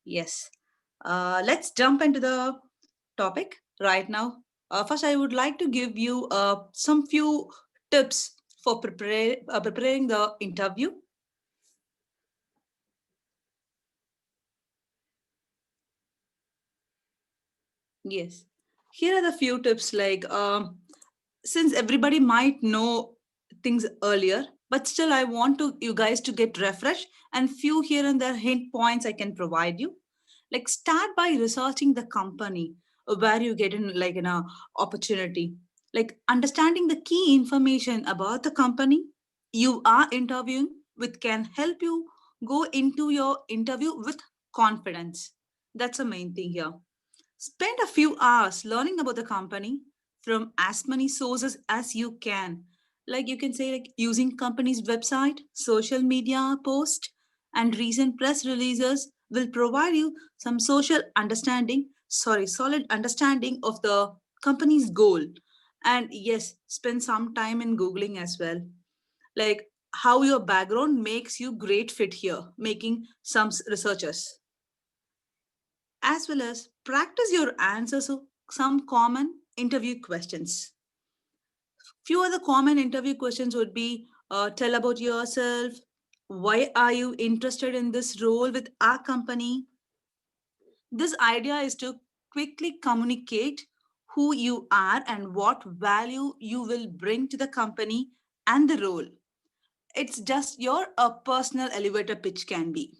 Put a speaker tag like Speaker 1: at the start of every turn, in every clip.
Speaker 1: Yes. Let's jump into the topic right now. First, I would like to give you some few tips for preparing the interview. Yes. Here are the few tips since everybody might know things earlier, but still I want to you guys to get refreshed and few here and there hint points I can provide you. Like start by researching the company where you get in like an opportunity. Like understanding the key information about the company you are interviewing with can help you go into your interview with confidence. That's the main thing here. Spend a few hours learning about the company from as many sources as you can. Like you can say, like using company's website, social media post, and recent press releases will provide you some solid understanding of the company's goal. And yes, spend some time in Googling as well. Like how your background makes you great fit here, making some researchers as well as practice your answers to some common interview questions. Few other common interview questions would be tell about yourself, why are you interested in this role with our company. This idea is to quickly communicate who you are and what value you will bring to the company and the role. It's just your personal elevator pitch can be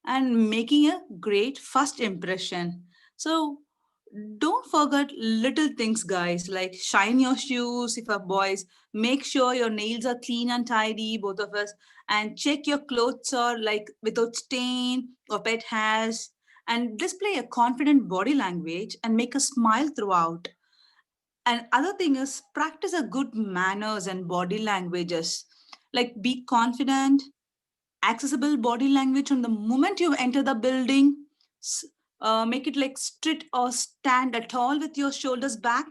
Speaker 1: and making a great first impression. So don't forget little things, guys, like shine your shoes if a boys, make sure your nails are clean and tidy, both of us, and check your clothes are like without stain or pet hairs, and display a confident body language and make a smile throughout. And other thing is practice a good manners and body languages. Like be confident, accessible body language from the moment you enter the building. Make it like straight or stand at all with your shoulders back.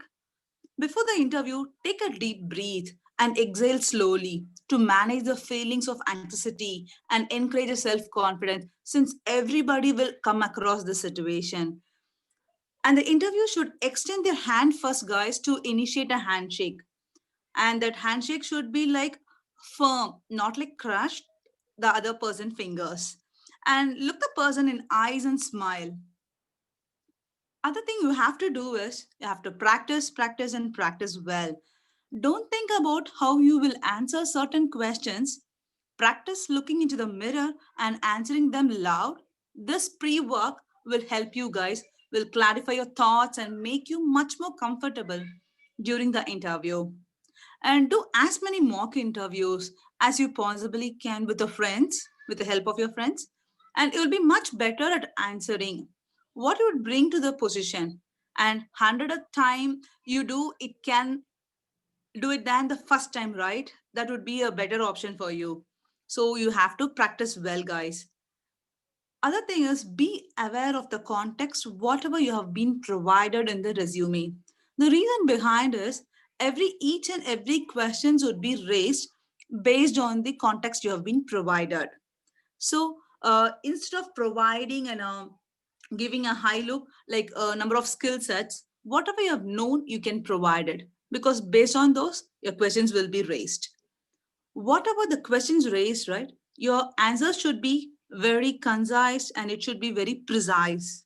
Speaker 1: Before the interview, take a deep breath and exhale slowly to manage the feelings of anxiety and encourage self confidence since everybody will come across this situation. And the interview should extend their hand first, guys, to initiate a handshake. And that handshake should be like firm, not like crushed the other person fingers. And look the person in eyes and smile. Other thing you have to do is you have to practice and practice well. Don't think about how you will answer certain questions. Practice looking into the mirror and answering them loud. This pre-work will help you guys, will clarify your thoughts and make you much more comfortable during the interview. And do as many mock interviews as you possibly can with your friends, with the help of your friends, and you will be much better at answering what you would bring to the position. And 100th time you do it can do it than the first time, right? That would be a better option for you. So you have to practice well, guys. Other thing is be aware of the context, whatever you have been provided in the resume. The reason behind is each and every questions would be raised based on the context you have been provided. So instead of providing and giving a high look like a number of skill sets, whatever you have known, you can provide it because based on those, your questions will be raised. Whatever the questions raised, right, your answers should be very concise and it should be very precise.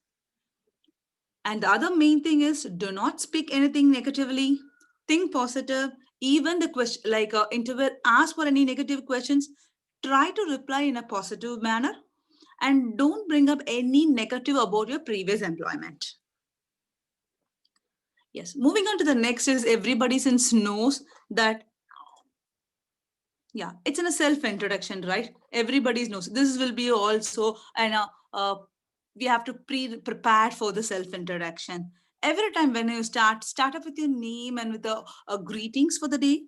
Speaker 1: And the other main thing is do not speak anything negatively, think positive. Even the question like interview ask for any negative questions, try to reply in a positive manner and don't bring up any negative about your previous employment. Yes, moving on to the next is everybody since knows that yeah, it's in a self introduction, right? Everybody knows this will be also and we have to prepare for the self introduction. Every time when you start up with your name and with the greetings for the day,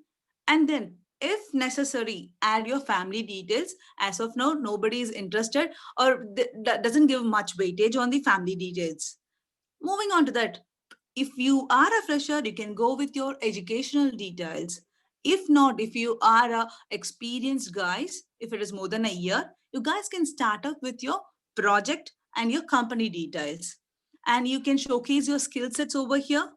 Speaker 1: and then if necessary add your family details. As of now nobody is interested or that doesn't give much weightage on the family details. Moving on to that, if you are a fresher you can go with your educational details. If not, if you are a experienced guys, if it is more than a year, you guys can start up with your project and your company details. And you can showcase your skill sets over here.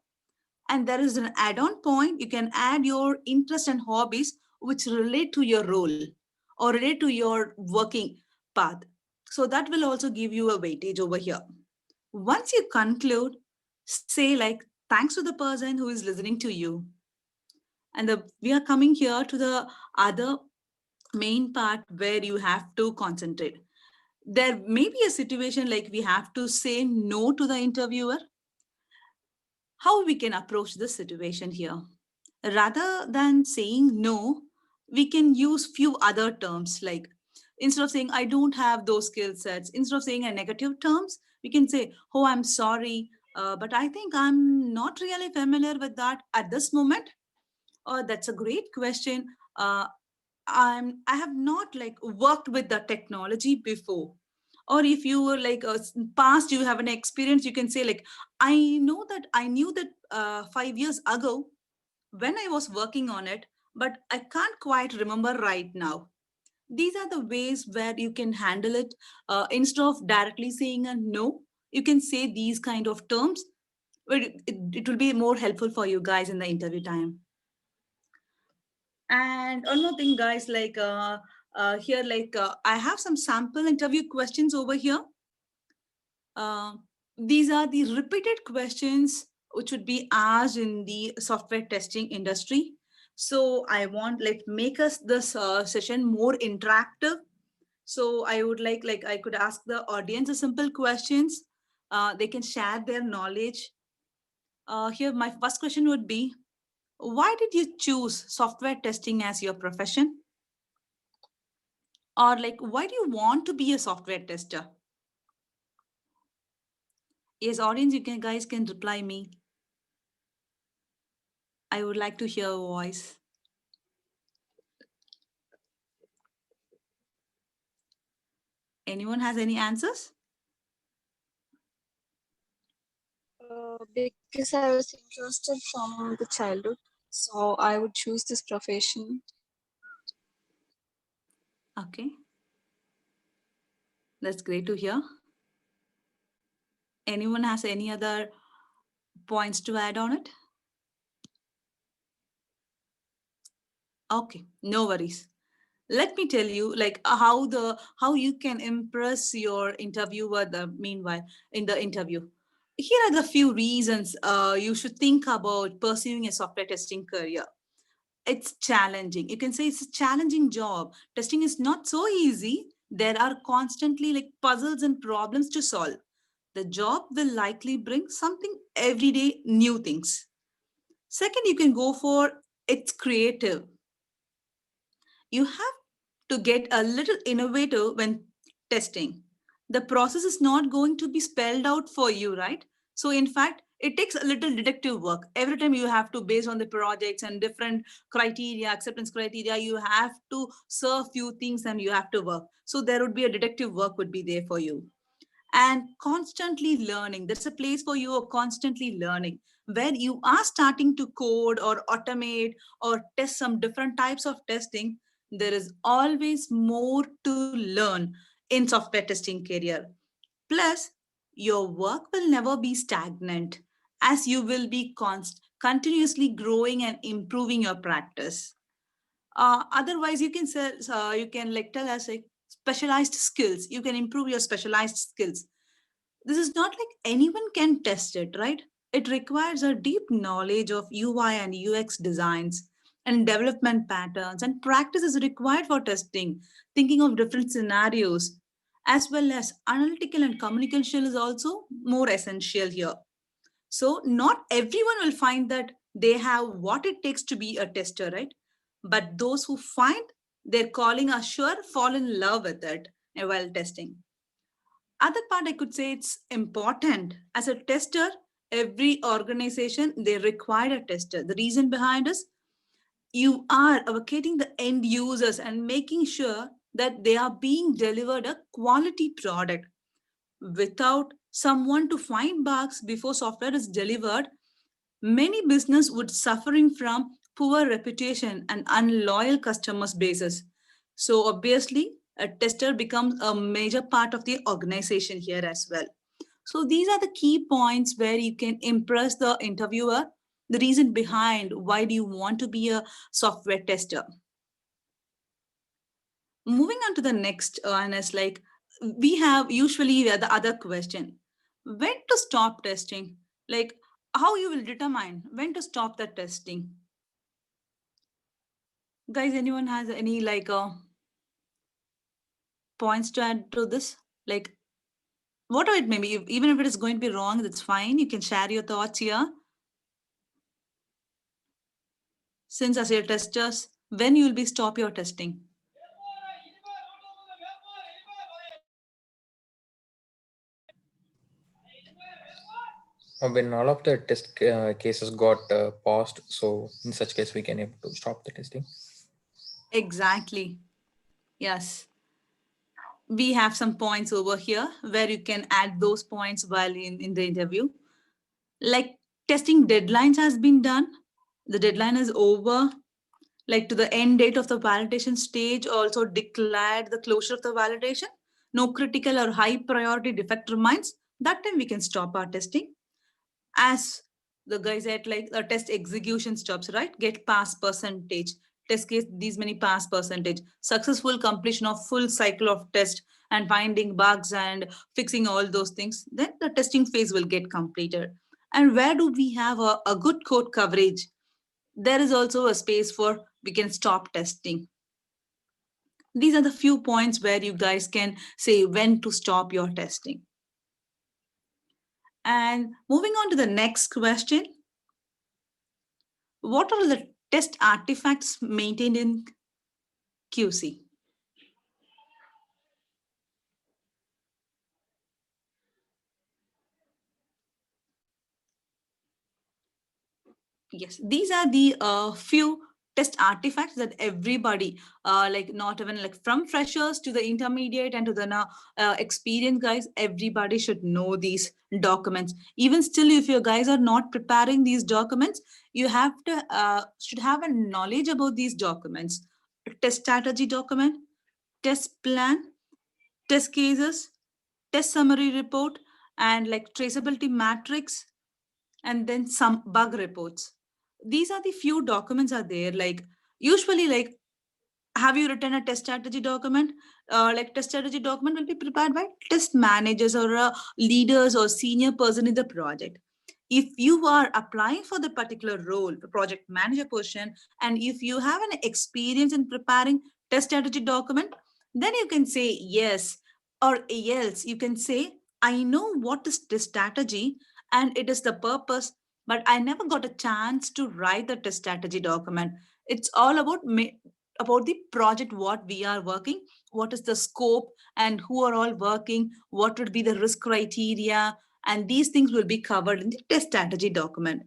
Speaker 1: And there is an add-on point. You can add your interest and hobbies which relate to your role or relate to your working path. So that will also give you a weightage over here. Once you conclude, say like thanks to the person who is listening to you. And we are coming here to the other main part where you have to concentrate. There may be a situation like we have to say no to the interviewer. How we can approach this situation here? Rather than saying no, we can use few other terms like instead of saying I don't have those skill sets, instead of saying a negative terms, we can say, oh, I'm sorry, but I think I'm not really familiar with that at this moment. Oh, that's a great question. I have not like worked with the technology before. Or if you were like past, you have an experience, you can say like, I knew that 5 years ago when I was working on it, but I can't quite remember right now. These are the ways where you can handle it. Instead of directly saying a no, you can say these kind of terms. But it will be more helpful for you guys in the interview time. And one more thing, guys, like here, like I have some sample interview questions over here. Uh, these are the repeated questions which would be asked in the software testing industry. So I want like make us this session more interactive. So I would like I could ask the audience a simple questions. They can share their knowledge. Here, my first question would be, why did you choose software testing as your profession? Or like, why do you want to be a software tester? Yes, audience, you can guys can reply me. I would like to hear a voice. Anyone has any answers?
Speaker 2: Because I was interested from the childhood, so I would choose this profession.
Speaker 1: Okay. That's great to hear. Anyone has any other points to add on it? Okay, no worries. Let me tell you like how you can impress your interviewer the meanwhile in the interview. Here are the few reasons you should think about pursuing a software testing career. It's challenging. You can say it's a challenging job. Testing is not so easy. There are constantly like puzzles and problems to solve. The job will likely bring something everyday new things. Second, you can go for it's creative. You have to get a little innovative when testing. The process is not going to be spelled out for you, right? So, in fact, it takes a little detective work. Every time you have to, based on the projects and different criteria, acceptance criteria, you have to serve few things and you have to work. So, there would be a detective work would be there for you. And constantly learning. There's a place for you of constantly learning where you are starting to code or automate or test some different types of testing. There is always more to learn in software testing career. Plus, your work will never be stagnant as you will be continuously growing and improving your practice. Otherwise, you can like tell us like specialized skills. You can improve your specialized skills. This is not like anyone can test it, right? It requires a deep knowledge of UI and UX designs and development patterns, and practice is required for testing, thinking of different scenarios, as well as analytical and communication is also more essential here. So, not everyone will find that they have what it takes to be a tester, right? But those who find their calling are sure fall in love with it while testing. Other part I could say it's important as a tester. Every organization they require a tester. The reason behind is you are advocating the end users and making sure that they are being delivered a quality product. Without someone to find bugs before software is delivered, many business would suffering from poor reputation and unloyal customers bases. So obviously A tester becomes a major part of the organization here as well. So these are the key points where you can impress the interviewer, the reason behind why do you want to be a software tester. Moving on to the next one is like, we have usually the other question, when to stop testing? Like, how you will determine when to stop the testing? Guys, anyone has any like points to add to this? Like, whatever it may be, even if it is going to be wrong, that's fine. You can share your thoughts here. Since as your testers, when you will be stop your testing?
Speaker 3: When all of the test cases got paused, so in such case we can able to stop the testing.
Speaker 1: Exactly. Yes. We have some points over here where you can add those points while in the interview. Like testing deadlines has been done. The deadline is over. Like to the end date of the validation stage, also declared the closure of the validation. No critical or high priority defect remains. That time we can stop our testing. As the guys at like the test execution stops, right? Get pass percentage, test case these many pass percentage, successful completion of full cycle of test and finding bugs and fixing all those things, then the testing phase will get completed. And where do we have a good code coverage? There is also a space for we can stop testing. These are the few points where you guys can say when to stop your testing. And moving on to the next question, what are the test artifacts maintained in QC? Yes, these are the few test artifacts that everybody, like not even like from freshers to the intermediate and to the now experienced guys, everybody should know these documents. Even still, if you guys are not preparing these documents, you have to should have a knowledge about these documents. Test strategy document, test plan, test cases, test summary report, and like traceability matrix, and then some bug reports. These are the few documents are there. Like usually, like have you written a test strategy document? Like test strategy document will be prepared by test managers or leaders or senior person in the project. If you are applying for the particular role, the project manager position, and if you have an experience in preparing test strategy document, then you can say yes, or else you can say, I know what is this strategy and it is the purpose, but I never got a chance to write the test strategy document. It's all about the project, what we are working, what is the scope, and who are all working, what would be the risk criteria, and these things will be covered in the test strategy document.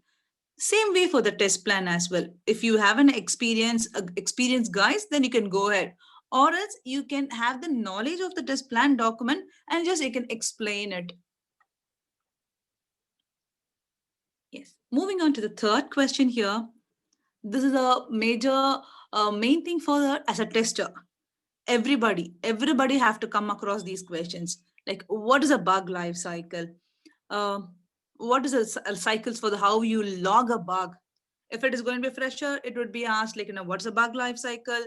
Speaker 1: Same way for the test plan as well. If you have an experienced guys, then you can go ahead, or else you can have the knowledge of the test plan document and just you can explain it. Yes, moving on to the third question here. This is a major main thing for as a tester. Everybody have to come across these questions, like what is a bug life cycle, uh, what is a cycles for the how you log a bug. If it is going to be fresher, it would be asked like, what's a bug life cycle.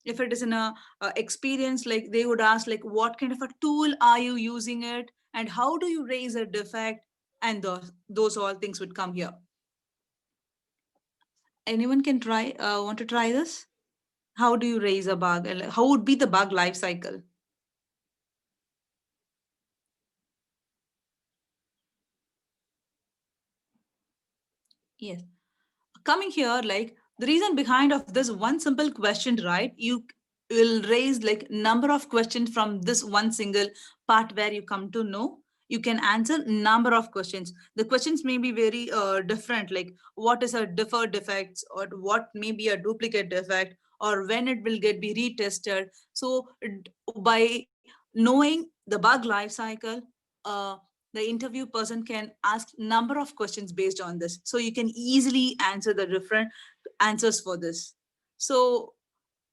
Speaker 1: If it is in a experience, like they would ask like what kind of a tool are you using it and how do you raise a defect, and those all things would come here. Anyone can try, want to try this? How do you raise a bug? And how would be the bug life cycle? Yes. Coming here, like the reason behind of this one simple question, right? You will raise like number of questions from this one single part where you come to know. You can answer number of questions. The questions may be very different, like what is a deferred defects, or what may be a duplicate defect, or when it will get be retested. So by knowing the bug life cycle, uh, the interview person can ask number of questions based on this, so you can easily answer the different answers for this. So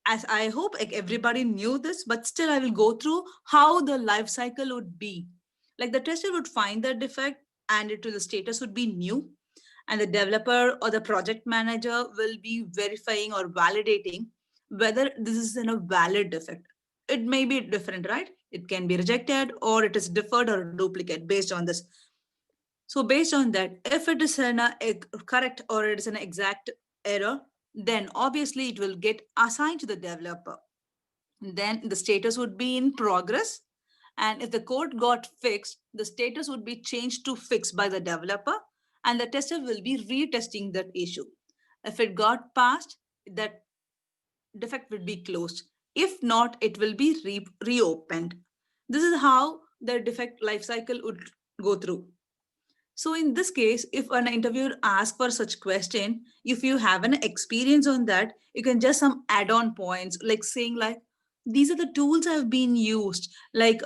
Speaker 1: as I hope like everybody knew this, but still I will go through how the life cycle would be. Like the tester would find the defect and it will the status would be new, and the developer or the project manager will be verifying or validating whether this is in a valid defect. It may be different, right? It can be rejected or it is deferred or duplicate based on this. So based on that, if it is correct or it is an exact error, then obviously it will get assigned to the developer. Then the status would be in progress. And if the code got fixed, the status would be changed to fixed by the developer, and the tester will be retesting that issue. If it got passed, that defect will be closed. If not, it will be reopened. This is how the defect lifecycle would go through. So in this case, if an interviewer asks for such question, if you have an experience on that, you can just some add-on points like saying like, these are the tools I've been used. Like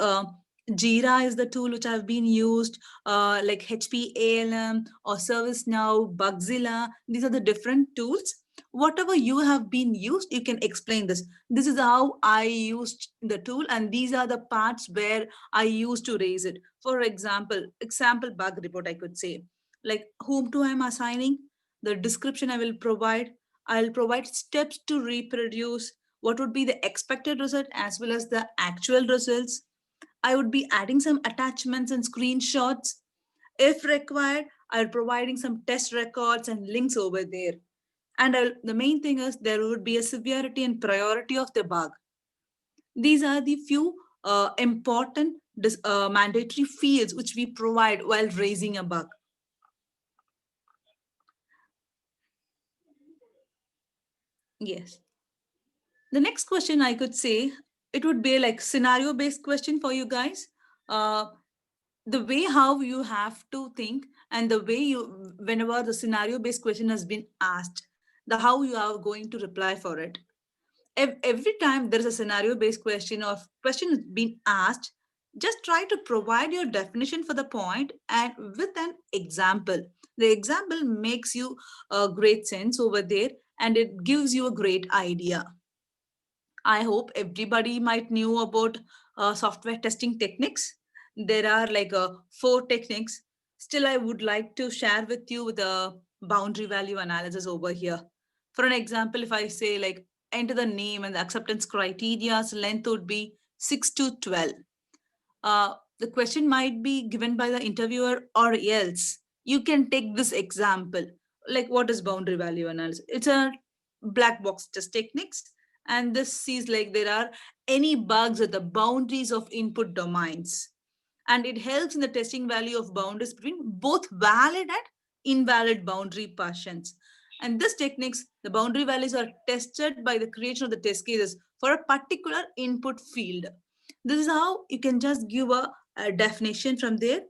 Speaker 1: Jira is the tool which I've been used, like HP ALM or ServiceNow, Bugzilla. These are the different tools. Whatever you have been used, you can explain this. This is how I used the tool, and these are the parts where I used to raise it. For example bug report, I could say, like whom to I'm assigning, the description I will provide. I'll provide steps to reproduce what would be the expected result as well as the actual results. I would be adding some attachments and screenshots. If required, I'll providing some test records and links over there. And the main thing is there would be a severity and priority of the bug. These are the few important mandatory fields which we provide while raising a bug. Yes. The next question I could say, it would be like scenario based question for you guys. Uh, the way how you have to think and the way you, whenever the scenario based question has been asked, the how you are going to reply for it. Every time there is a scenario based question or question is being asked, just try to provide your definition for the point and with an example. The example makes you a great sense over there and it gives you a great idea. I hope everybody might knew about software testing techniques. There are like four techniques. Still, I would like to share with you the boundary value analysis over here. For an example, if I say like enter the name and the acceptance criteria's length would be 6 to 12. The question might be given by the interviewer or else. You can take this example. Like what is boundary value analysis? It's a black box test techniques, and this sees like there are any bugs at the boundaries of input domains, and it helps in the testing value of boundaries between both valid and invalid boundary partitions. And this techniques, the boundary values are tested by the creation of the test cases for a particular input field. This is how you can just give a definition from there,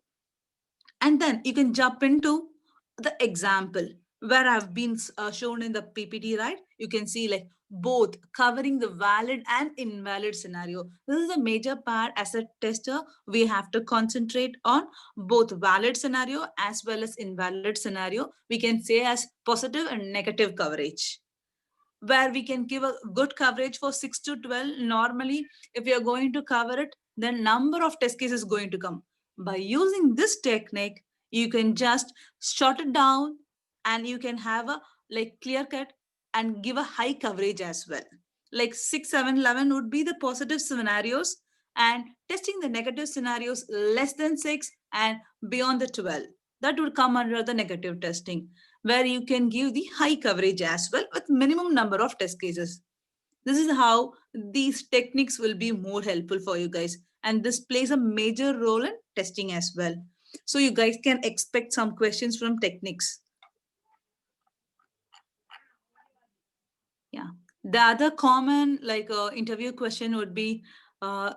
Speaker 1: and then you can jump into the example where I've been shown in the PPT, right? You can see like both covering the valid and invalid scenario. This is a major part as a tester. We have to concentrate on both valid scenario as well as invalid scenario. We can say as positive and negative coverage, where we can give a good coverage for 6 to 12. Normally, if you're going to cover it, the number of test cases is going to come. By using this technique, you can just short it down and you can have a like clear cut and give a high coverage as well. Like 6, 7, 11 would be the positive scenarios, and testing the negative scenarios less than 6 and beyond the 12. That would come under the negative testing, where you can give the high coverage as well with minimum number of test cases. This is how these techniques will be more helpful for you guys. And this plays a major role in testing as well. So you guys can expect some questions from techniques. Yeah. The other common like interview question would be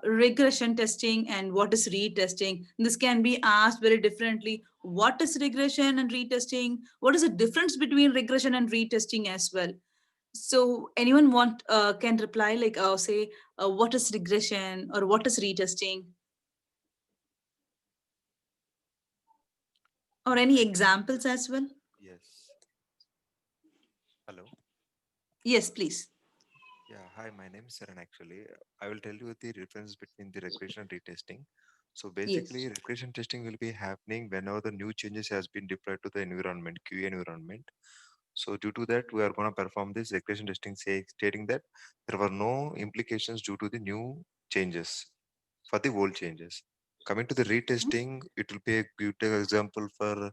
Speaker 1: regression testing and what is retesting. This can be asked very differently. What is regression and retesting? What is the difference between regression and retesting as well? So anyone want can reply like say what is regression or what is retesting, or any examples as well?
Speaker 4: Yes. Hello.
Speaker 1: Yes, please.
Speaker 4: Yeah, hi, my name is Saran actually. I will tell you the difference between the regression and retesting. So
Speaker 1: Yes.
Speaker 4: basically, regression testing will be happening whenever the new changes has been deployed to the environment, QA environment. So due to that, we are going to perform this regression testing, stating that there were no implications due to the new changes for the old changes. Coming to the retesting, it will be a good example for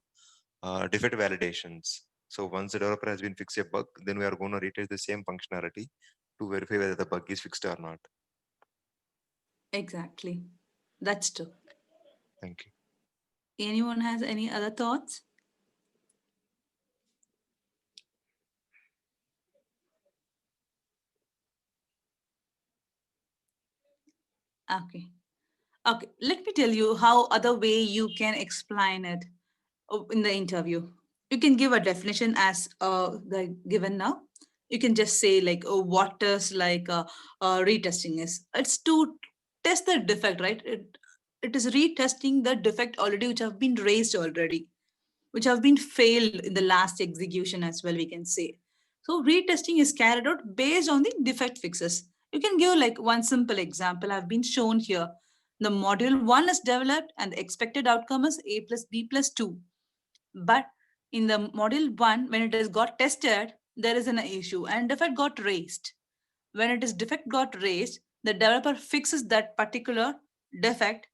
Speaker 4: defect validations. So once the developer has been fixed a bug, then we are going to retest the same functionality to verify whether the bug is fixed or not.
Speaker 1: Exactly. That's true.
Speaker 4: Thank you.
Speaker 1: Anyone has any other thoughts? Okay. Okay. Let me tell you how other way you can explain it in the interview. You can give a definition as the given now. You can just say like what is like retesting is. It's to test the defect, right? It is retesting the defect already which have been raised already, which have been failed in the last execution as well, we can say. So retesting is carried out based on the defect fixes. You can give like one simple example have been shown here. The module 1 is developed and the expected outcome is a plus b plus 2. But in the module 1, when it has got tested, there is an issue and defect got raised. When it is defect got raised, the developer fixes that particular defect,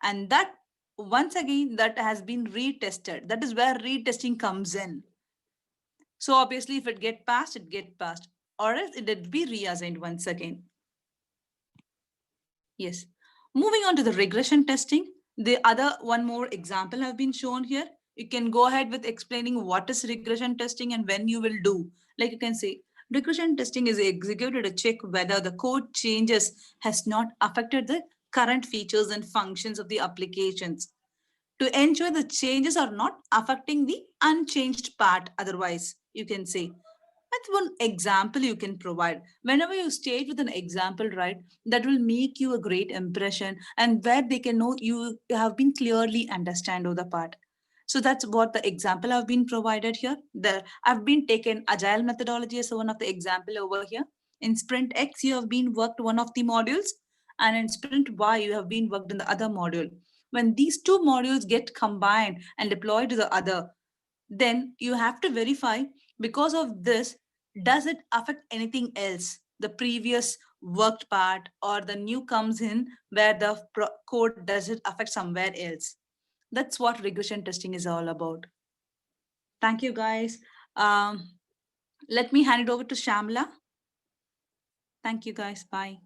Speaker 1: and that once again that has been retested. That is where retesting comes in. So obviously if it get passed, it get passed, or else it would be reassigned once again. Yes. Moving on to the regression testing, the other one more example have been shown here. You can go ahead with explaining what is regression testing and when you will do. Like you can say, regression testing is executed to check whether the code changes has not affected the current features and functions of the applications to ensure the changes are not affecting the unchanged part. Otherwise, you can say that's one example you can provide. Whenever you state with an example, right, that will make you a great impression and where they can know you have been clearly understand of the part. So that's what the example have been provided here. I've been taken agile methodology as one of the example over here. In Sprint X, you have been worked one of the modules, and in Sprint Y, you have been worked in the other module. When these two modules get combined and deployed to the other, then you have to verify because of this, does it affect anything else, the previous worked part or the new comes in where the code does it affect somewhere else. That's what regression testing is all about. Thank you guys. Let me hand it over to Shamla. Thank you guys. Bye.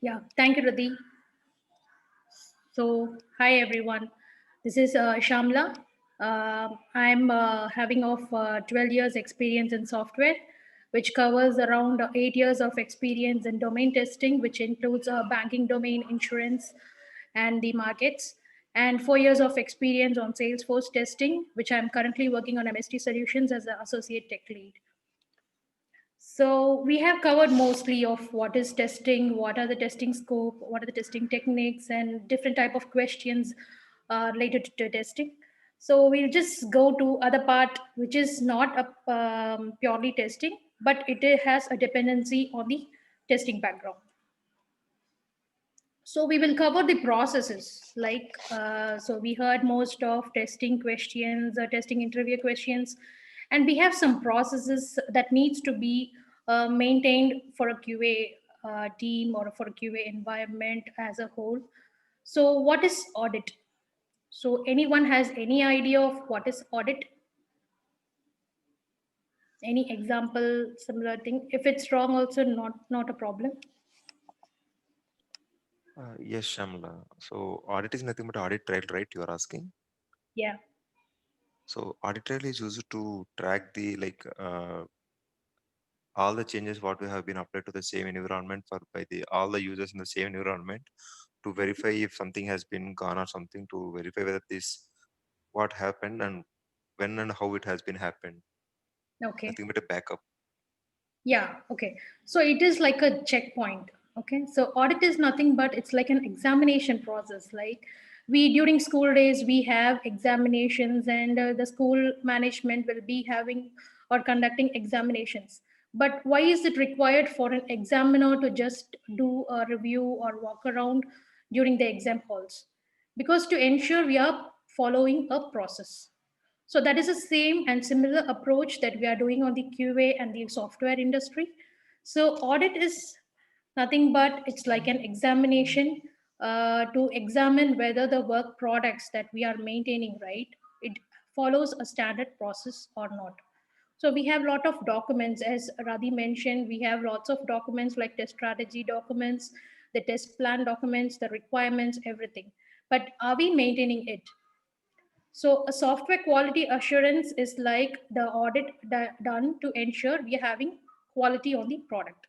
Speaker 5: Yeah, thank you, Radhi. So, hi everyone. This is Shamla. I'm having of 12 years experience in software, which covers around 8 years of experience in domain testing, which includes banking domain, insurance, and the markets, and 4 years of experience on Salesforce testing, which I'm currently working on MST Solutions as an associate tech lead. So we have covered mostly of what is testing, what are the testing scope, what are the testing techniques, and different type of questions related to testing. So we'll just go to other part, which is not a, purely testing, but it has a dependency on the testing background. So we will cover the processes like, so we heard most of testing questions, testing interview questions, and we have some processes that needs to be maintained for a QA team or for a QA environment as a whole. So what is audit? So anyone has any idea of what is audit? Any example, similar thing? If it's wrong, also not a problem.
Speaker 4: Yes, Shamla. So audit is nothing but audit trail, right? You are asking.
Speaker 5: Yeah.
Speaker 4: So audit trail is used to track the all the changes what we have been applied to the same environment for by the all the users in the same environment to verify if something has been gone or something to verify whether this what happened and when and how it has been happened.
Speaker 5: Okay.
Speaker 4: Nothing but a backup.
Speaker 5: Yeah, okay. So it is like a checkpoint. Okay. So audit is nothing but it's like an examination process. Like we during school days we have examinations and the school management will be having or conducting examinations. But why is it required for an examiner to just do a review or walk around during the exam halls? Because to ensure we are following a process. So that is the same and similar approach that we are doing on the QA and the software industry. So audit is nothing but it's like an examination to examine whether the work products that we are maintaining, right, it follows a standard process or not. So we have a lot of documents, as Radhi mentioned, we have lots of documents like test strategy documents, the test plan documents, the requirements, everything. But are we maintaining it? So a software quality assurance is like the audit done to ensure we are having quality on the product.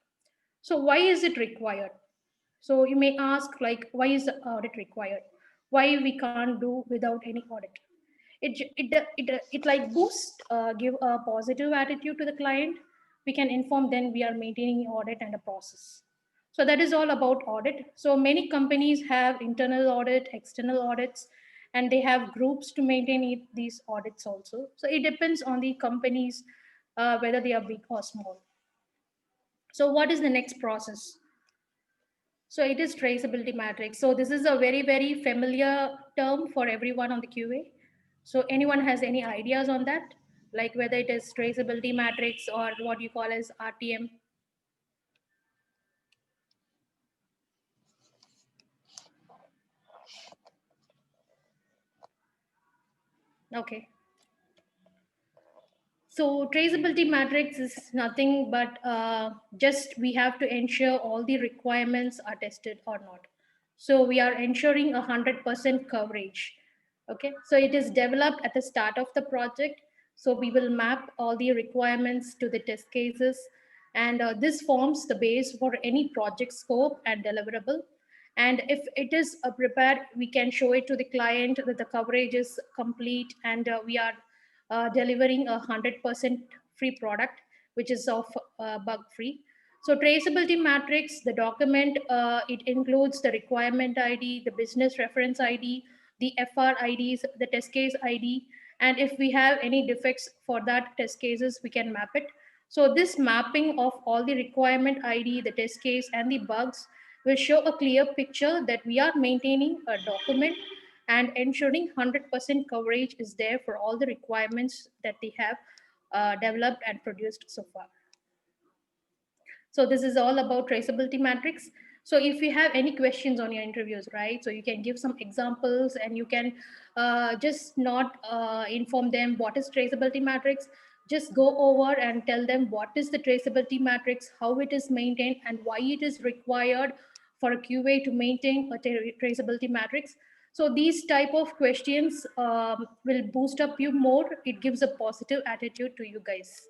Speaker 5: So why is it required? So you may ask, like, why is the audit required? Why we can't do without any audit? It like boost, give a positive attitude to the client. We can inform then we are maintaining audit and a process. So that is all about audit. So many companies have internal audit, external audits, and they have groups to maintain these audits also. So it depends on the companies, whether they are big or small. So what is the next process? So it is traceability matrix. So this is a very, very familiar term for everyone on the QA. So anyone has any ideas on that? Like whether it is traceability matrix or what you call as RTM? Okay. So traceability matrix is nothing but just we have to ensure all the requirements are tested or not. So we are ensuring 100% coverage. Okay, so it is developed at the start of the project. So we will map all the requirements to the test cases, and this forms the base for any project scope and deliverable. And if it is prepared, we can show it to the client that the coverage is complete and we are delivering 100% free product, which is of bug free. So traceability matrix, the document, it includes the requirement ID, the business reference ID, the FR IDs, the test case ID, and if we have any defects for that test cases, we can map it. So this mapping of all the requirement ID, the test case, and the bugs will show a clear picture that we are maintaining a document and ensuring 100% coverage is there for all the requirements that they have developed and produced so far. So this is all about traceability matrix. So if you have any questions on your interviews, right, so you can give some examples and you can just not inform them what is traceability matrix, just go over and tell them what is the traceability matrix, how it is maintained, and why it is required for a QA to maintain a traceability matrix. So these type of questions will boost up you more. It gives a positive attitude to you guys.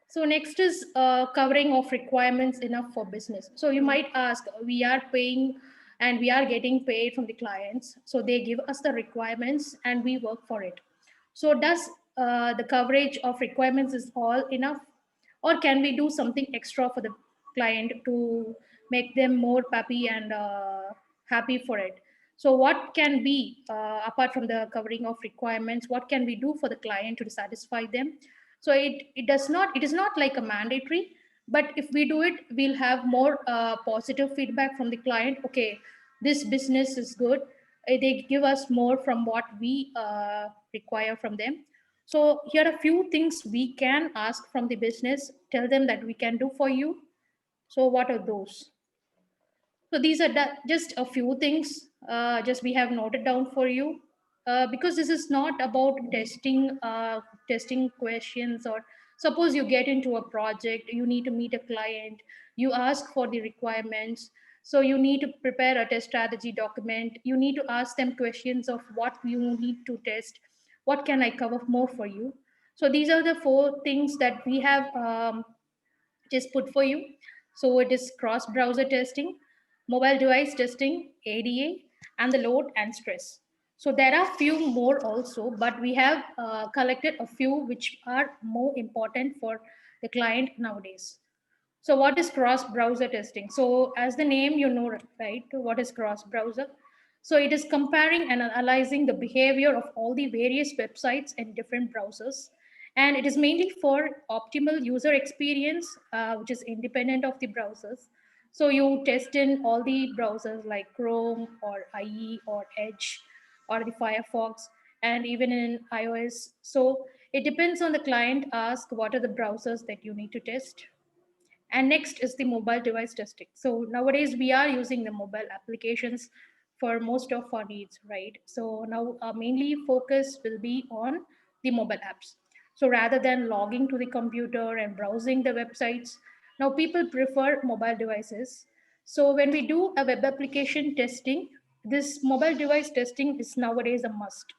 Speaker 5: So next is covering of requirements enough for business. So you might ask, we are paying and we are getting paid from the clients. So they give us the requirements and we work for it. So does the coverage of requirements is all enough? Or can we do something extra for the client to make them more happy and happy for it? So what can be, apart from the covering of requirements, what can we do for the client to satisfy them? So it is not like a mandatory, but if we do it, we'll have more positive feedback from the client. Okay, this business is good. They give us more from what we require from them. So here are a few things we can ask from the business, tell them that we can do for you. So what are those? So these are just a few things, just we have noted down for you, because this is not about testing questions. Or suppose you get into a project, you need to meet a client, you ask for the requirements. So you need to prepare a test strategy document. You need to ask them questions of what you need to test. What can I cover more for you? So these are the four things that we have just put for you. So it is cross-browser testing, mobile device testing, ADA, and the load and stress. So there are few more also, but we have collected a few which are more important for the client nowadays. So what is cross-browser testing? So as the name, you know, right, what is cross-browser? So it is comparing and analyzing the behavior of all the various websites and different browsers. And it is mainly for optimal user experience, which is independent of the browsers. So you test in all the browsers like Chrome or IE or Edge or the Firefox, and even in iOS. So it depends on the client ask what are the browsers that you need to test. And next is the mobile device testing. So nowadays we are using the mobile applications for most of our needs, right? So now our mainly focus will be on the mobile apps. So rather than logging to the computer and browsing the websites, now people prefer mobile devices. So when we do a web application testing, this mobile device testing is nowadays a must.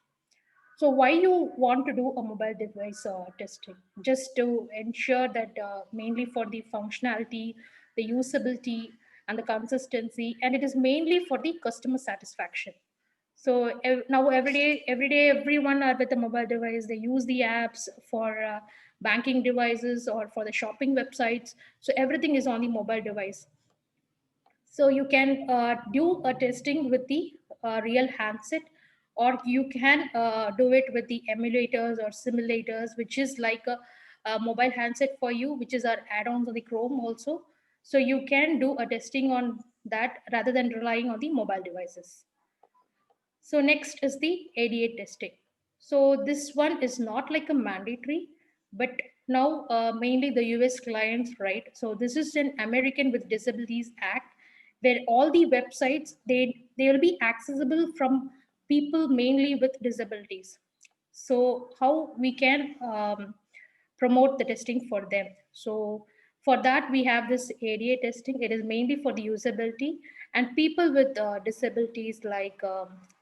Speaker 5: So why you want to do a mobile device testing? Just to ensure that mainly for the functionality, the usability, and the consistency, and it is mainly for the customer satisfaction. So now every day, everyone are with a mobile device. They use the apps for banking devices or for the shopping websites. So everything is on the mobile device. So you can do a testing with the real handset, or you can do it with the emulators or simulators, which is like a mobile handset for you, which is our add-ons on the Chrome also. So you can do a testing on that rather than relying on the mobile devices. So next is the ADA testing. So this one is not like a mandatory, but now mainly the US clients, right? So this is an American with Disabilities Act, where all the websites, they will be accessible from people mainly with disabilities. So how we can promote the testing for them? So for that, we have this ADA testing. It is mainly for the usability, and people with disabilities like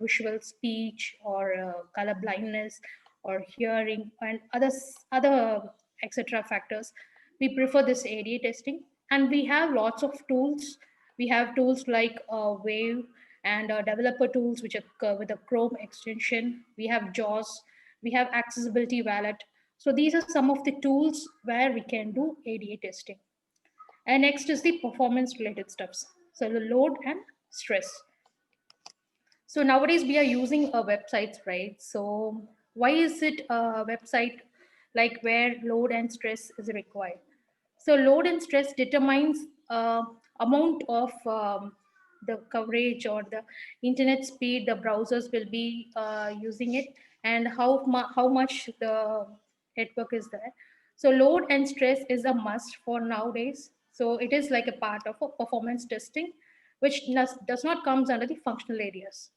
Speaker 5: visual speech or color blindness or hearing and other etc. factors. We prefer this ADA testing, and we have lots of tools. We have tools like Wave and developer tools, which are with a Chrome extension. We have JAWS. We have Accessibility Wallet. So these are some of the tools where we can do ADA testing. And next is the performance related stuffs. So the load and stress. So nowadays we are using websites, right? So why is it a website like where load and stress is required? So load and stress determines amount of the coverage or the internet speed the browsers will be using it, and how much the network is there. So load and stress is a must for nowadays. So it is like a part of a performance testing, which does not comes under the functional areas.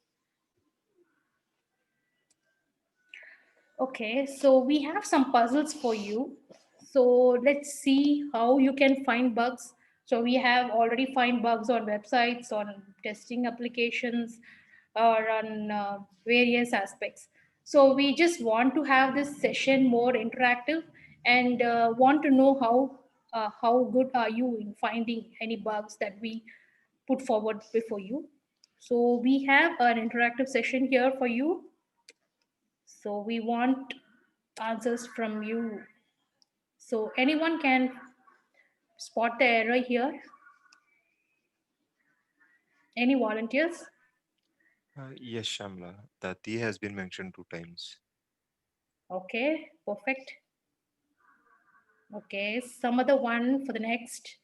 Speaker 5: Okay, so we have some puzzles for you. So let's see how you can find bugs. So we have already find bugs on websites, on testing applications, or on various aspects. So we just want to have this session more interactive, and want to know how good are you in finding any bugs that we put forward before you. So we have an interactive session here for you. So we want answers from you. So anyone can spot the error here? Any volunteers?
Speaker 4: Yes, Shamla. The T has been mentioned 2 times.
Speaker 5: Okay, perfect. Okay, some other one for the next.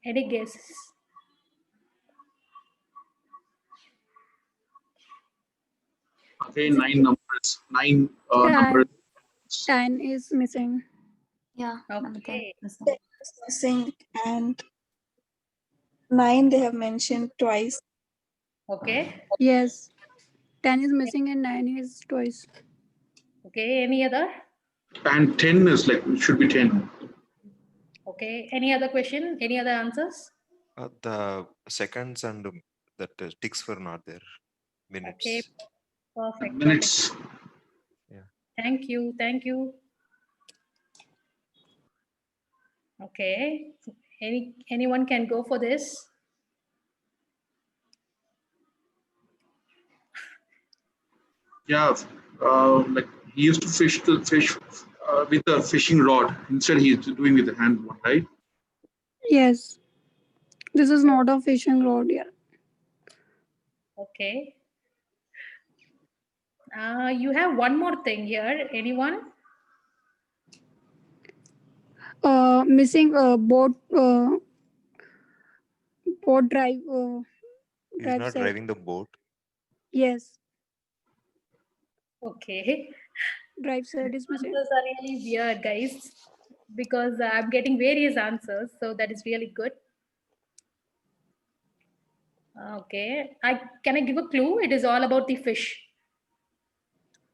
Speaker 5: Any guesses?
Speaker 6: Okay, 9 numbers. 9
Speaker 7: 10.
Speaker 6: numbers.
Speaker 7: 10 is missing.
Speaker 8: Yeah, number 10
Speaker 5: Okay.
Speaker 8: missing.
Speaker 2: It's missing, and 9 they have mentioned twice.
Speaker 5: Okay.
Speaker 7: Yes. 10 is missing and 9 is twice.
Speaker 5: Okay, any other?
Speaker 6: And 10 is like, it should be 10.
Speaker 5: Okay, any other question? Any other answers?
Speaker 4: The seconds and that ticks were not there. Minutes.
Speaker 5: Okay, perfect.
Speaker 6: Minutes.
Speaker 5: Perfect. Thank you. Thank you. Okay. Anyone can go for this?
Speaker 6: Yeah, like he used to fish the fish with a fishing rod. Instead, he's doing with the hand one, right?
Speaker 7: Yes. This is not a fishing rod here.
Speaker 5: Okay. You have one more thing here. Anyone?
Speaker 7: Missing boat drive
Speaker 4: He's
Speaker 7: drive
Speaker 4: not
Speaker 7: set.
Speaker 4: driving the boat.
Speaker 7: Yes,
Speaker 5: Okay.
Speaker 7: drive set is missing.
Speaker 5: Answers are really weird, guys, because I'm getting various answers, so that is really good. Okay, can I give a clue? It is all about the fish.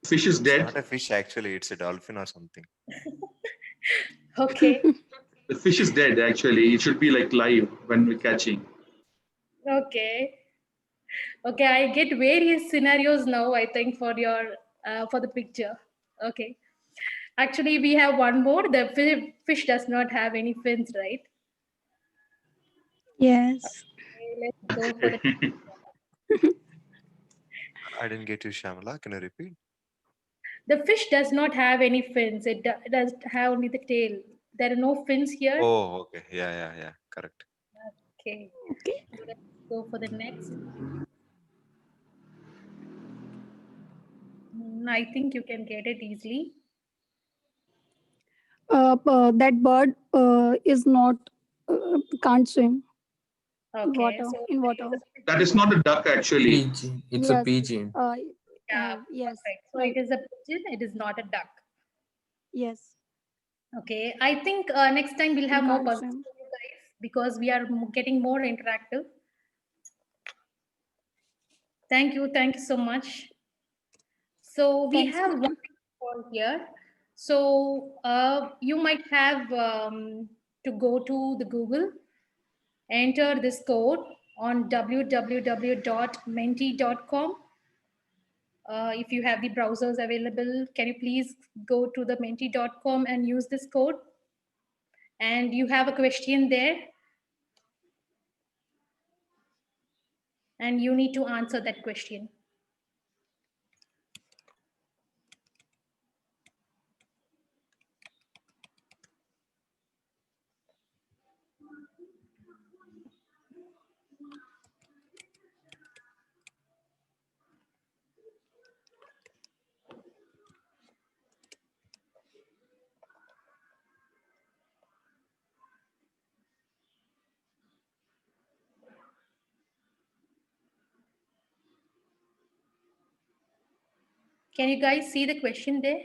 Speaker 6: Fish is
Speaker 4: It's not
Speaker 6: dead.
Speaker 4: a fish actually, it's a dolphin or something.
Speaker 5: Okay,
Speaker 6: The fish is dead. Actually, it should be like live when we're catching.
Speaker 5: okay, okay. I get various scenarios now. I think for your for the picture. Okay, actually, we have one more. The fish does not have any fins, right?
Speaker 7: Yes.
Speaker 5: Okay, let's go for the.
Speaker 4: I didn't get you, Shamala. Can you repeat?
Speaker 5: The fish does not have any fins. It does have only the tail. There are no fins here.
Speaker 4: Oh, okay. Yeah. Correct.
Speaker 5: Okay,
Speaker 7: Okay.
Speaker 5: let's go for the next. I think you can get it easily.
Speaker 7: That bird is not can't swim
Speaker 5: Okay,
Speaker 7: water
Speaker 5: so
Speaker 7: in water.
Speaker 6: That is not a duck, actually.
Speaker 3: Pigeon. It's a
Speaker 7: Yes.
Speaker 3: pigeon.
Speaker 5: yeah,
Speaker 7: Yes.
Speaker 5: perfect. So
Speaker 7: Right.
Speaker 5: it is a pigeon. It is not a duck.
Speaker 7: Yes.
Speaker 5: Okay, I think next time we'll have
Speaker 7: It
Speaker 5: more
Speaker 7: can't
Speaker 5: puzzles
Speaker 7: swim.
Speaker 5: for you guys because we are getting more interactive. Thank you so much. So we
Speaker 7: Thanks,
Speaker 5: have one
Speaker 7: madam.
Speaker 5: for here. So you might have to go to the Google, enter this code on www.menti.com. If you have the browsers available, can you please go to the menti.com and use this code? And you have a question there. And you need to answer that question. Can you guys see the question there?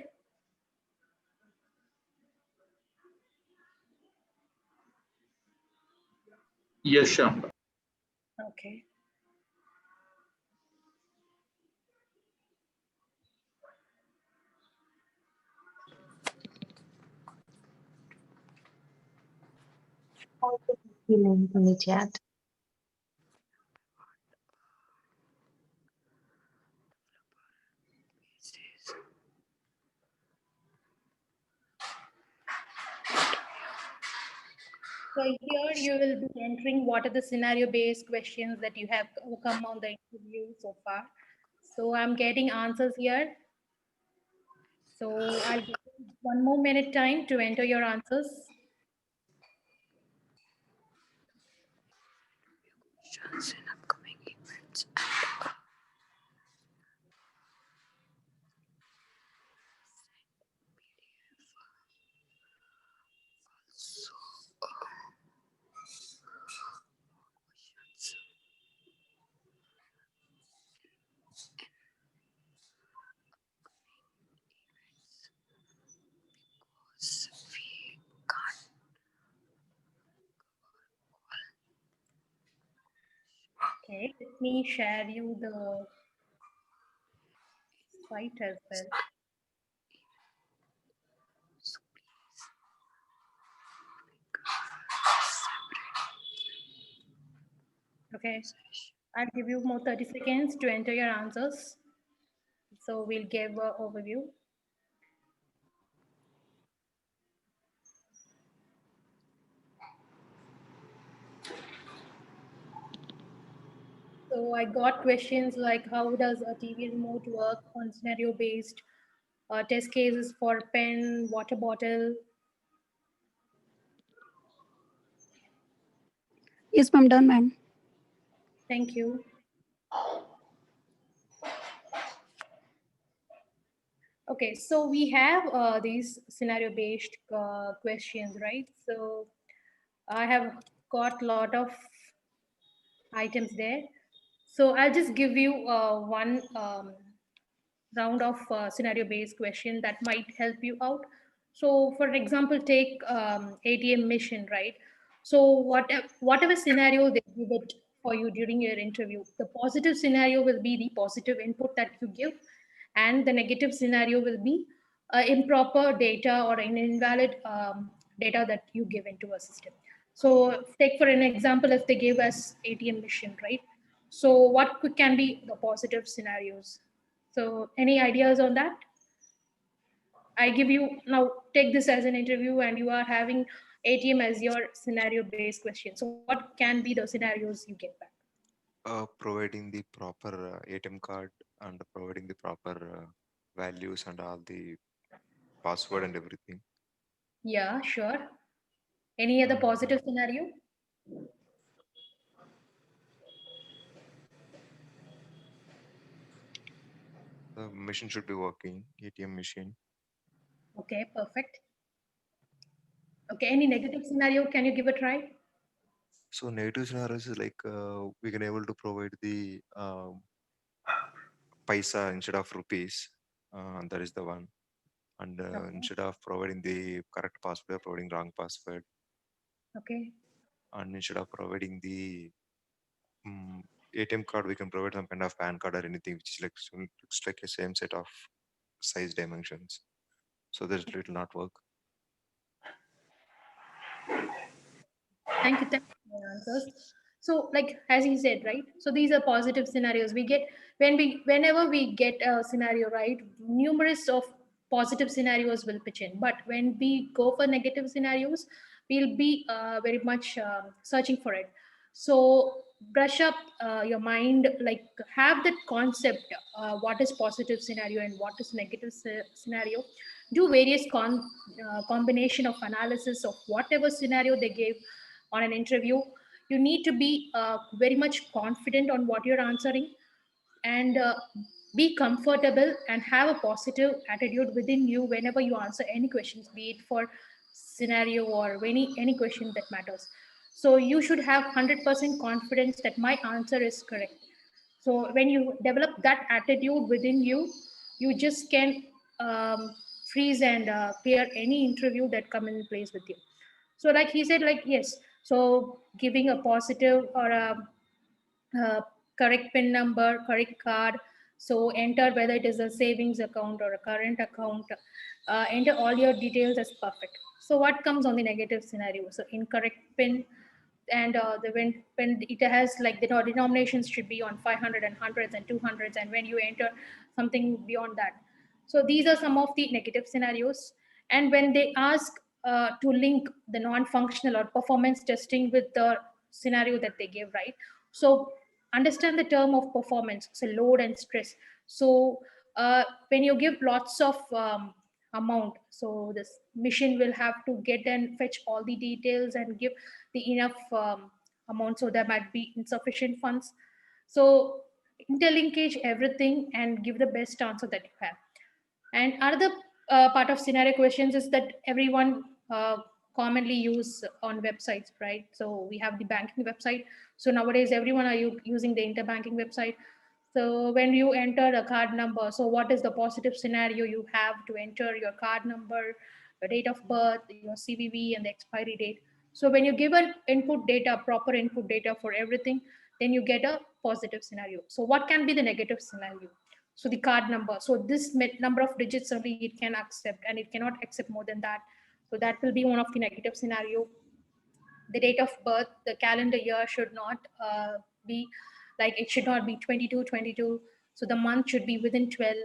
Speaker 6: Yes, Shyam.
Speaker 5: Okay.
Speaker 9: Link in the chat.
Speaker 5: So here you will be entering what are the scenario-based questions that you have come on the interview so far. So I'm getting answers here. So I'll give you 1 more minute time to enter your answers. Okay, let me share you the site as well. Okay, I'll give you more 30 seconds to enter your answers. So we'll give an overview. So I got questions like how does a TV remote work on scenario-based test cases for pen, water bottle.
Speaker 7: Yes, ma'am. Done, ma'am.
Speaker 5: Thank you. Okay, so we have these scenario-based questions, right? So I have got a lot of items there. So I'll just give you one round of scenario-based question that might help you out. So for example, take ATM mission, right? So whatever scenario they give it for you during your interview, the positive scenario will be the positive input that you give, and the negative scenario will be improper data or an invalid data that you give into a system. So take for an example, if they give us ATM mission, right? So what can be the positive scenarios? So any ideas on that? I give you now, take this as an interview and you are having ATM as your scenario based question. So what can be the scenarios you get back?
Speaker 4: Providing the proper ATM card and providing the proper values and all the password and everything.
Speaker 5: Yeah, sure. Any other positive scenario?
Speaker 4: The machine should be working, ATM machine.
Speaker 5: Okay, perfect. Okay, any negative scenario? Can you give a try?
Speaker 4: So negative scenarios is like we can able to provide the paisa instead of rupees. That is the one. And
Speaker 5: Okay.
Speaker 4: instead of providing the correct password, we are providing wrong password.
Speaker 5: Okay.
Speaker 4: And instead of providing the ATM card, we can provide some kind of PAN card or anything which is like looks like a same set of size dimensions. So that it will not work.
Speaker 5: Thank you. Thank you for your answers. So, like as he said, right? So these are positive scenarios. We get whenever we get a scenario, right? Numerous of positive scenarios will pitch in. But when we go for negative scenarios, we'll be very much searching for it. So brush up your mind, like have that concept. What is positive scenario and what is negative scenario? Do various combination of analysis of whatever scenario they gave on an interview. You need to be very much confident on what you're answering, and be comfortable and have a positive attitude within you whenever you answer any questions, be it for scenario or any question that matters. So you should have 100% confidence that my answer is correct. So when you develop that attitude within you, you just can freeze and clear any interview that come in place with you. So like he said, like yes, so giving a positive or a correct pin number, correct card, so enter whether it is a savings account or a current account, enter all your details as perfect. So what comes on the negative scenario? So incorrect pin, and the when it has like the denominations should be on 500 and hundreds and 200s, and when you enter something beyond that. So these are some of the negative scenarios. And when they ask to link the non-functional or performance testing with the scenario that they give, right? So understand the term of performance, so load and stress. So when you give lots of amount, so this machine will have to get and fetch all the details and give the enough amount, so there might be insufficient funds. So interlinkage everything and give the best answer that you have. And another part of scenario questions is that everyone commonly use on websites, right? So we have the banking website. So nowadays everyone are using the interbanking website. So when you enter a card number, so what is the positive scenario you have to enter your card number, your date of birth, your CVV, and the expiry date. So when you give an input data, proper input data for everything, then you get a positive scenario. So what can be the negative scenario? So the card number, so this number of digits only it can accept, and it cannot accept more than that. So that will be one of the negative scenario. The date of birth, the calendar year should not be like, it should not be 2222. So the month should be within 12.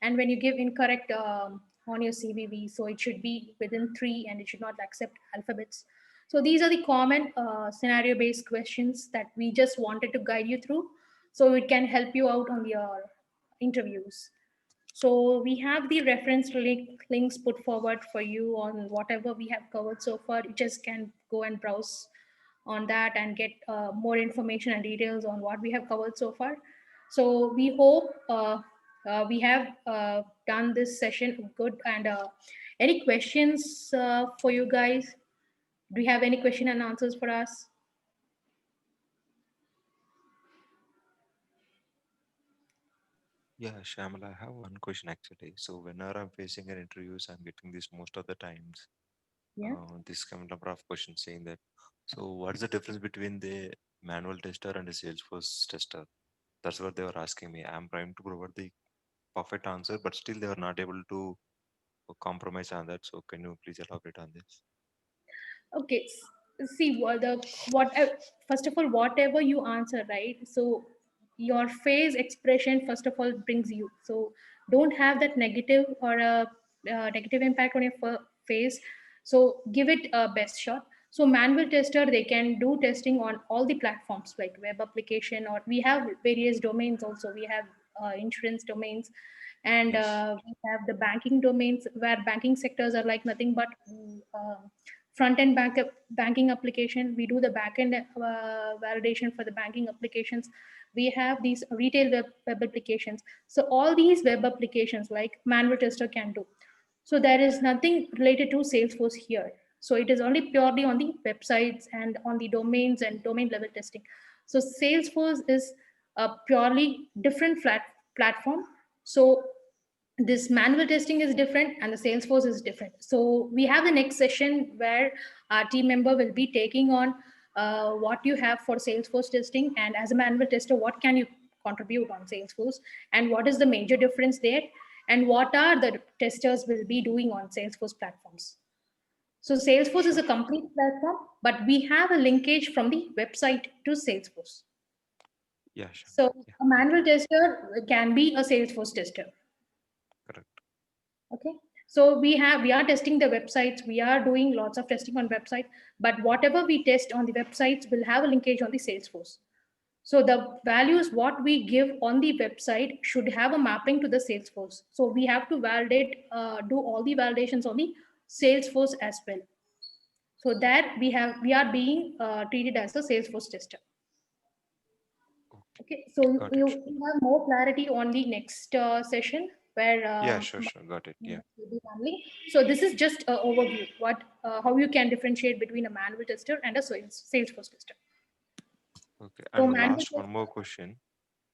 Speaker 5: And when you give incorrect on your CVV, so it should be within 3, and it should not accept alphabets. So these are the common scenario based questions that we just wanted to guide you through, so it can help you out on your interviews. So we have the reference links put forward for you on whatever we have covered so far. You just can go and browse on that and get more information and details on what we have covered so far. So we hope we have done this session good. And any questions for you guys? Do you have any question and answers for us?
Speaker 4: Yeah, Shamala, I have one question actually. So whenever I'm facing an interviews, I'm getting this most of the times.
Speaker 5: Yeah.
Speaker 4: This kind of question saying that. So what's the difference between the manual tester and the Salesforce tester? That's what they were asking me. I'm trying to provide the perfect answer, but still they were not able to compromise on that. So can you please elaborate on this?
Speaker 5: Okay. See what first of all, whatever you answer, right? So your face expression first of all brings you. So don't have that negative or a negative impact on your face. So give it a best shot. So manual tester, they can do testing on all the platforms like web application, or we have various domains also. We have insurance domains, and
Speaker 4: Yes.
Speaker 5: we have the banking domains where banking sectors are like nothing but front end banking application. We do the back end validation for the banking applications. We have these retail web applications. So all these web applications like manual tester can do. So there is nothing related to Salesforce here. So it is only purely on the websites and on the domains and domain level testing. So Salesforce is a purely different platform. So this manual testing is different and the Salesforce is different. So we have the next session where our team member will be taking on what you have for Salesforce testing, and as a manual tester, what can you contribute on Salesforce, and what is the major difference there, and what are the testers will be doing on Salesforce platforms. So Salesforce is a complete platform, but we have a linkage from the website to Salesforce.
Speaker 4: Yeah, sure.
Speaker 5: So
Speaker 4: Yeah,
Speaker 5: a manual tester can be a Salesforce tester.
Speaker 4: correct.
Speaker 5: Okay. So we are testing the websites. We are doing lots of testing on website, but whatever we test on the websites will have a linkage on the Salesforce. So the values what we give on the website should have a mapping to the Salesforce. So we have to validate, do all the validations on the Salesforce as well. So that we are being treated as a Salesforce tester. Okay, so
Speaker 4: Got
Speaker 5: you
Speaker 4: it.
Speaker 5: have more clarity on the next session where
Speaker 4: Yeah, sure. Got it. Yeah.
Speaker 5: will be handling. So this is just an overview, how you can differentiate between a manual tester and a Salesforce tester.
Speaker 4: Okay.
Speaker 5: So
Speaker 4: And
Speaker 5: manual
Speaker 4: last one
Speaker 5: tester,
Speaker 4: more question.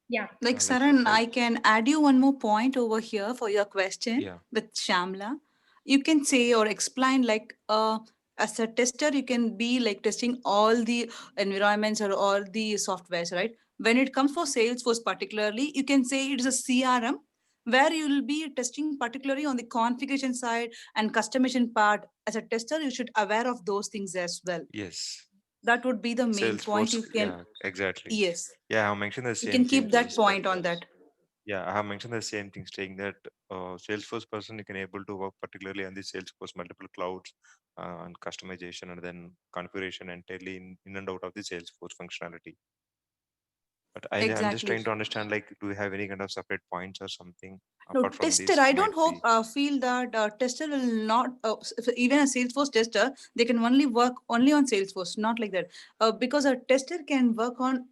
Speaker 5: yeah.
Speaker 1: Like
Speaker 4: Like,
Speaker 1: Saran, I can add you one more point over here for your question
Speaker 4: yeah.
Speaker 1: with Shamla. You can say or explain like as a tester, you can be like testing all the environments or all the softwares, right? When it comes for Salesforce particularly, you can say it is a CRM where you will be testing particularly on the configuration side and customization part. As a tester, you should aware of those things as well.
Speaker 4: Yes.
Speaker 1: That would be the main point
Speaker 4: Salesforce.
Speaker 1: you can,
Speaker 4: Yeah, exactly.
Speaker 1: yes,
Speaker 4: Yeah, I have mentioned the
Speaker 1: you
Speaker 4: same
Speaker 1: can
Speaker 4: thing
Speaker 1: keep that
Speaker 4: just that.
Speaker 1: point on that.
Speaker 4: Yeah, I have mentioned the same thing, saying that Salesforce person you can able to work particularly on the Salesforce multiple clouds and customization and then configuration entirely in and out of the Salesforce functionality. But I'm just
Speaker 1: Exactly.
Speaker 4: trying to understand, like, do you have any kind of separate points or something
Speaker 1: No,
Speaker 4: apart from
Speaker 1: tester,
Speaker 4: this?
Speaker 1: I
Speaker 4: Might
Speaker 1: don't hope
Speaker 4: be.
Speaker 1: feel that tester will not, even a Salesforce tester, they can only work only on Salesforce, not like that. Because a tester can work on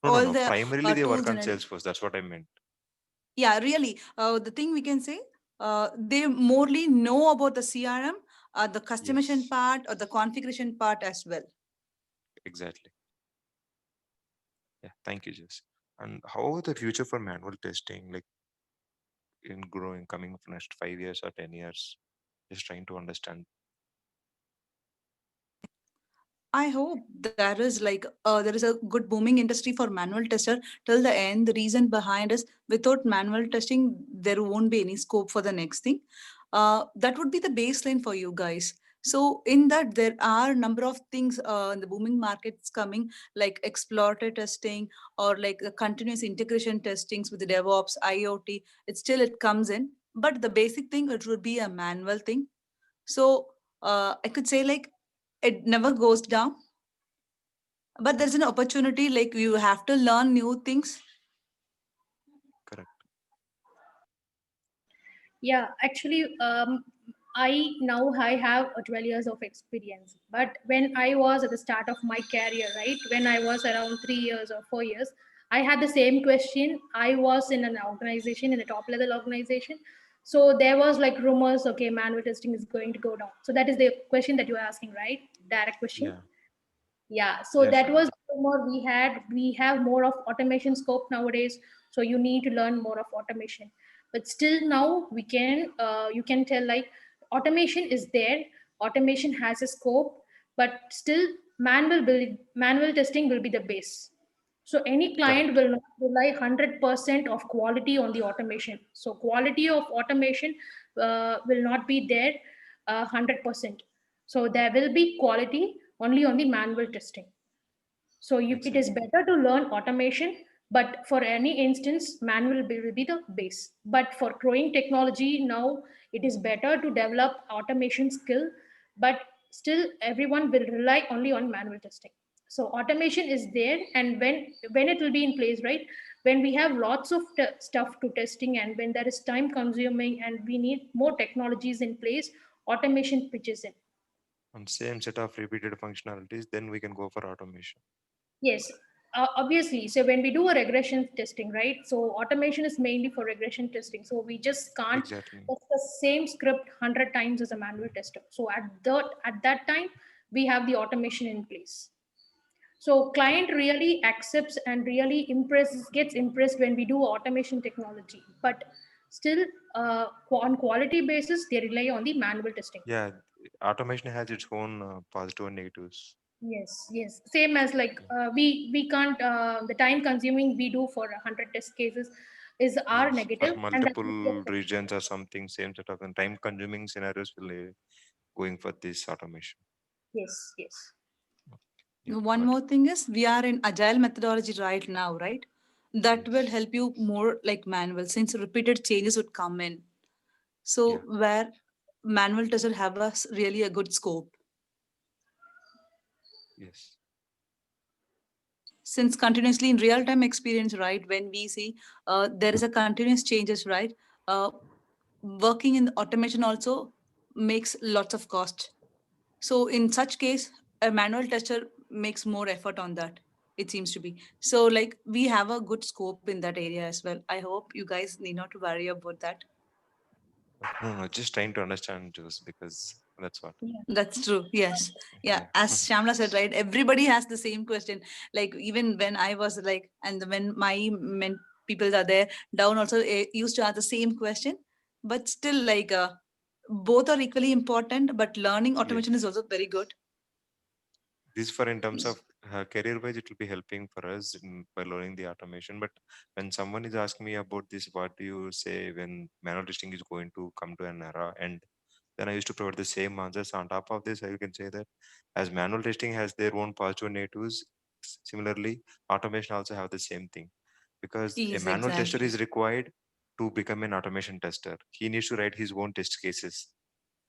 Speaker 4: No, no,
Speaker 1: all
Speaker 4: no.
Speaker 1: the
Speaker 4: Primarily they work
Speaker 1: tools
Speaker 4: on
Speaker 1: and
Speaker 4: Salesforce. That's what I meant.
Speaker 1: yeah, really. The thing we can say, they morely know about the CRM, the customization
Speaker 4: Yes,
Speaker 1: part or the configuration part as well.
Speaker 4: exactly. Yeah, thank you, Jess. And how the future for manual testing, like in growing, coming for next 5 years or 10 years? Just trying to understand.
Speaker 1: I hope there is a good booming industry for manual tester till the end. The reason behind is without manual testing, there won't be any scope for the next thing. That would be the baseline for you guys. So in that there are number of things in the booming markets coming like exploratory testing or like the continuous integration testings with the DevOps, IoT. It comes in, but the basic thing it would be a manual thing. So I could say like it never goes down, but there's an opportunity like you have to learn new things.
Speaker 4: Correct.
Speaker 5: Yeah, actually, I have 12 years of experience. But when I was at the start of my career, right, when I was around 3 years or 4 years, I had the same question. I was in an organization, in a top level organization. So there was like rumors, okay, manual testing is going to go down. So that is the question that you are asking, right? Direct question.
Speaker 4: Yeah.
Speaker 5: Yeah, so
Speaker 4: Yes,
Speaker 5: that was
Speaker 4: Shamla.
Speaker 5: more we have more of automation scope nowadays. So you need to learn more of automation. But still now we can you can tell like automation is there, automation has a scope, but still manual testing will be the base. So any client
Speaker 4: Correct.
Speaker 5: will not rely 100% of quality on the automation. So quality of automation will not be there 100%. So there will be quality only on the manual testing. So it is
Speaker 4: Exactly.
Speaker 5: better to learn automation, but for any instance, manual will be the base. But for growing technology now, it is better to develop automation skill, but still everyone will rely only on manual testing. So automation is there, and when it will be in place, right? When we have lots of stuff to testing, and when there is time consuming, and we need more technologies in place, automation pitches in.
Speaker 4: On same set of repeated functionalities, then we can go for automation.
Speaker 5: Yes, obviously. So when we do a regression testing, right? So automation is mainly for regression testing. So we just can't
Speaker 4: Exactly.
Speaker 5: test the same script 100 times as a manual tester. So at that time, we have the automation in place. So client really accepts and really gets impressed when we do automation technology. But still, on quality basis, they rely on the manual testing.
Speaker 4: Yeah, automation has its own positive and negatives.
Speaker 5: Yes, yes. Same as like we can't the time consuming we do for 100 test cases is our
Speaker 4: Yes, for
Speaker 5: negative, and that will be
Speaker 4: multiple regions or something, same set of time consuming scenarios will going for this automation.
Speaker 5: yes, yes.
Speaker 4: Yeah,
Speaker 1: One
Speaker 4: got
Speaker 1: more
Speaker 4: it.
Speaker 1: thing is we are in agile methodology right now, right? That will
Speaker 4: Yes.
Speaker 1: help you more like manual since repeated changes would come in.
Speaker 4: Yeah.
Speaker 1: So where manual doesn't have really a good scope.
Speaker 4: Yes.
Speaker 1: Since continuously in real time experience, right, when we see there is a continuous changes, right? Uh, Working in automation also makes lots of cost. So in such case, a manual tester makes more effort on that. It seems to be so like we have a good scope in that area as well. I hope you guys need not to worry about that.
Speaker 4: No, just trying to understand Jules because that's what.
Speaker 5: Yeah.
Speaker 1: That's true. Yes. Yeah.
Speaker 4: Yeah.
Speaker 1: As Shamla said, right? Everybody has the same question. Like even when I was like, and when my people are there down also used to ask the same question, but still like both are equally important. But learning
Speaker 4: Yes.
Speaker 1: automation is also very good.
Speaker 4: This for in terms of career wise, it will be helping for us by learning the automation. But when someone is asking me about this, what do you say when manual testing is going to come to an era? And then I used to provide the same answers. On top of this, I can say that as manual testing has their own positive and negatives, similarly, automation also have the same thing. Because a
Speaker 1: Yes,
Speaker 4: manual tester
Speaker 1: exactly.
Speaker 4: is required to become an automation tester. He needs to write his own test cases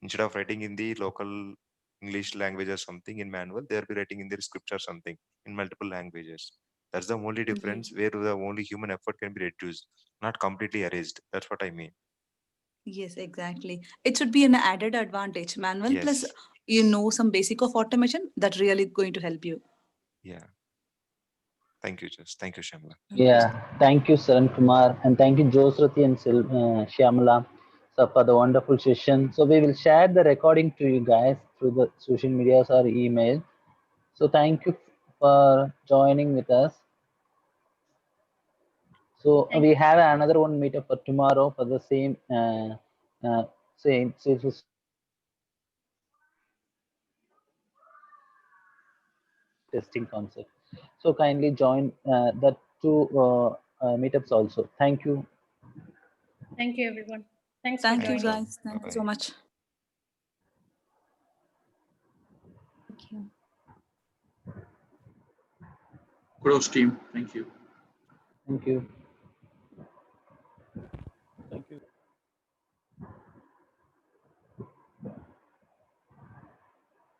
Speaker 4: instead of writing in the local English language or something in manual, they'll be writing in their scripts or something in multiple languages. That's the only difference where the only human effort can be reduced, not completely erased. That's what I mean.
Speaker 1: Yes, exactly. It should be an added advantage. Manual plus
Speaker 4: Yes.
Speaker 1: some basic of automation that really going to help you.
Speaker 4: Yeah. Thank you, Just. Thank you, Shamla.
Speaker 9: Yeah, thank you, Saran Kumar, and thank you, Josrati and Shyamala, so for the wonderful session. So we will share the recording to you guys through the social medias or email. So thank you for joining with us. So
Speaker 5: Thank
Speaker 9: we
Speaker 5: you.
Speaker 9: have another one meetup for tomorrow for the same same testing concept. So kindly join that two meetups also. Thank you.
Speaker 5: Thank you, everyone. Thanks for
Speaker 1: Thank you,
Speaker 4: Thanks
Speaker 5: joining.
Speaker 4: all.
Speaker 1: guys.
Speaker 4: Bye
Speaker 1: Thank you so
Speaker 4: bye.
Speaker 1: much.
Speaker 8: Thank you.
Speaker 6: Kudos team. Thank you.
Speaker 9: Thank you.